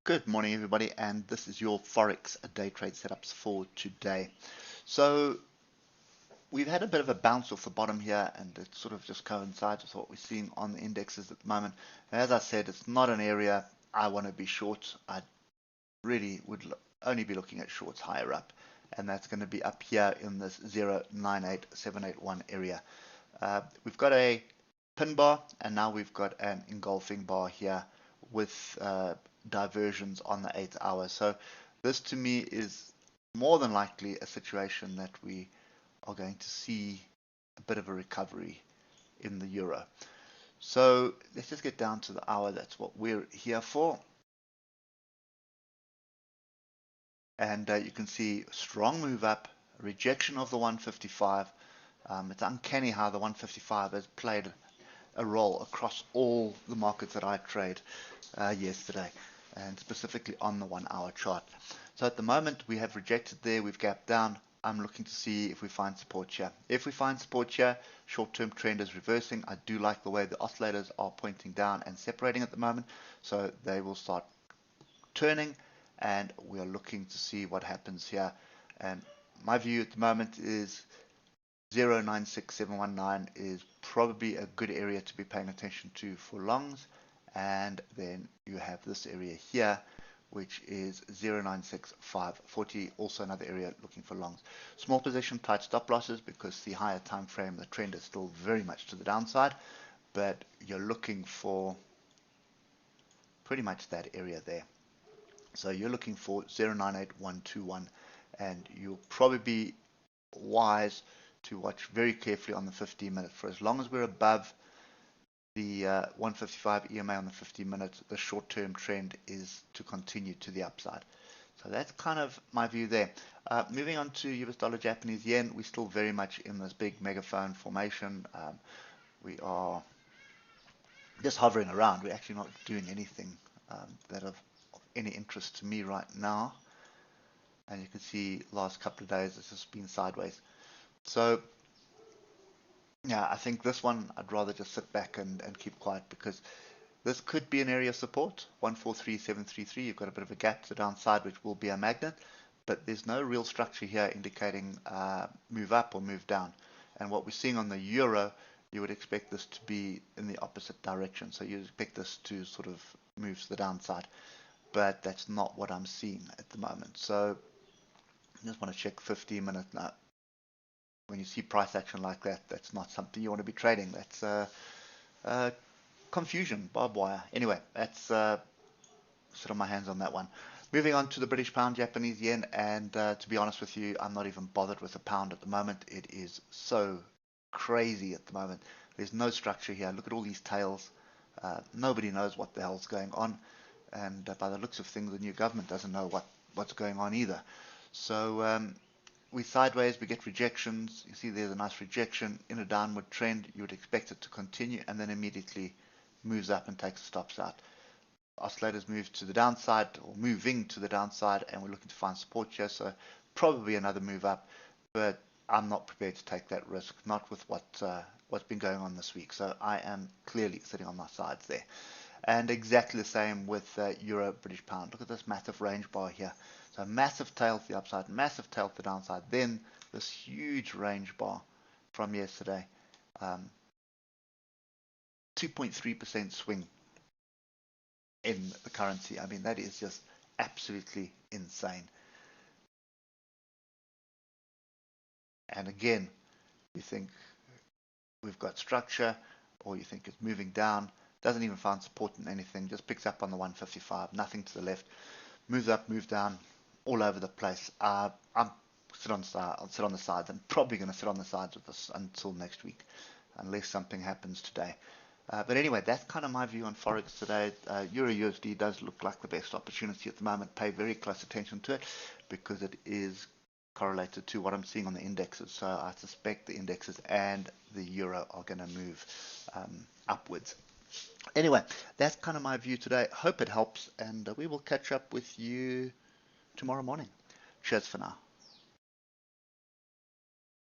Good morning, everybody, and this is your Forex day trade setups for today. So we've had a bit of a bounce off the bottom here, and it sort of just coincides with what we're seeing on the indexes at the moment. As I said, it's not an area I want to be short. I really would only be looking at shorts higher up, and that's going to be up here in this 098781 area. We've got a pin bar, and now we've got an engulfing bar here with diversions on the 8 hour. So this to me is more than likely a situation that we are going to see a bit of a recovery in the euro. So let's just get down to the hour. That's what we're here for. And you can see strong move up, rejection of the 155. It's uncanny how the 155 has played a role across all the markets that I trade yesterday, and specifically on the 1 hour chart. So at the moment we have rejected there, we've gapped down. I'm looking to see if we find support here. If we find support here, short-term trend is reversing. I do like the way the oscillators are pointing down and separating at the moment, so they will start turning, and we are looking to see what happens here. And my view at the moment is 096719 is probably a good area to be paying attention to for longs, and then you have this area here, which is 096540, also another area looking for longs. Small position, tight stop losses, because the higher time frame, the trend is still very much to the downside, but you're looking for pretty much that area there. So you're looking for 098121, and you'll probably be wise to watch very carefully on the 15 minute. For as long as we're above the 155 EMA on the 15 minutes, the short-term trend is to continue to the upside. So that's kind of my view there. Moving on to US dollar Japanese yen, we're still very much in this big megaphone formation. We are just hovering around. We're actually not doing anything that of any interest to me right now. And you can see last couple of days it's just been sideways. So yeah, I think this one I'd rather just sit back and keep quiet, because this could be an area of support. 143733, you've got a bit of a gap to the downside, which will be a magnet, but there's no real structure here indicating move up or move down. And what we're seeing on the euro, you would expect this to be in the opposite direction. So you expect this to sort of move to the downside, but that's not what I'm seeing at the moment. So I just want to check 15 minutes now. When you see price action like that, that's not something you want to be trading. That's confusion, barbed wire. Anyway, that's sit on my hands on that one. Moving on to the British pound, Japanese yen, and to be honest with you, I'm not even bothered with the pound at the moment. It is so crazy at the moment. There's no structure here. Look at all these tails. Nobody knows what the hell's going on, and by the looks of things, the new government doesn't know what's going on either. So we sideways, we get rejections. You see there's a nice rejection in a downward trend. You would expect it to continue, and then immediately moves up and takes the stops out. Oscillators move to the downside, or moving to the downside, and we're looking to find support here. So probably another move up, but I'm not prepared to take that risk, not with what's been going on this week. So I am clearly sitting on my sides there. And exactly the same with euro British pound. Look at this massive range bar here. So massive tail to the upside, massive tail to the downside, then this huge range bar from yesterday. 2.3% swing in the currency. I mean, that is just absolutely insane. And again, you think we've got structure, or you think it's moving down, doesn't even find support in anything, just picks up on the 155, nothing to the left, moves up, moves down, all over the place. I'm sit on the sides. I'm probably going to sit on the sides with this until next week, unless something happens today. But anyway, that's kind of my view on Forex today. Euro USD does look like the best opportunity at the moment. Pay very close attention to it, because it is correlated to what I'm seeing on the indexes. So I suspect the indexes and the euro are going to move upwards. Anyway, that's kind of my view today. Hope it helps, and we will catch up with you tomorrow morning. Cheers for now.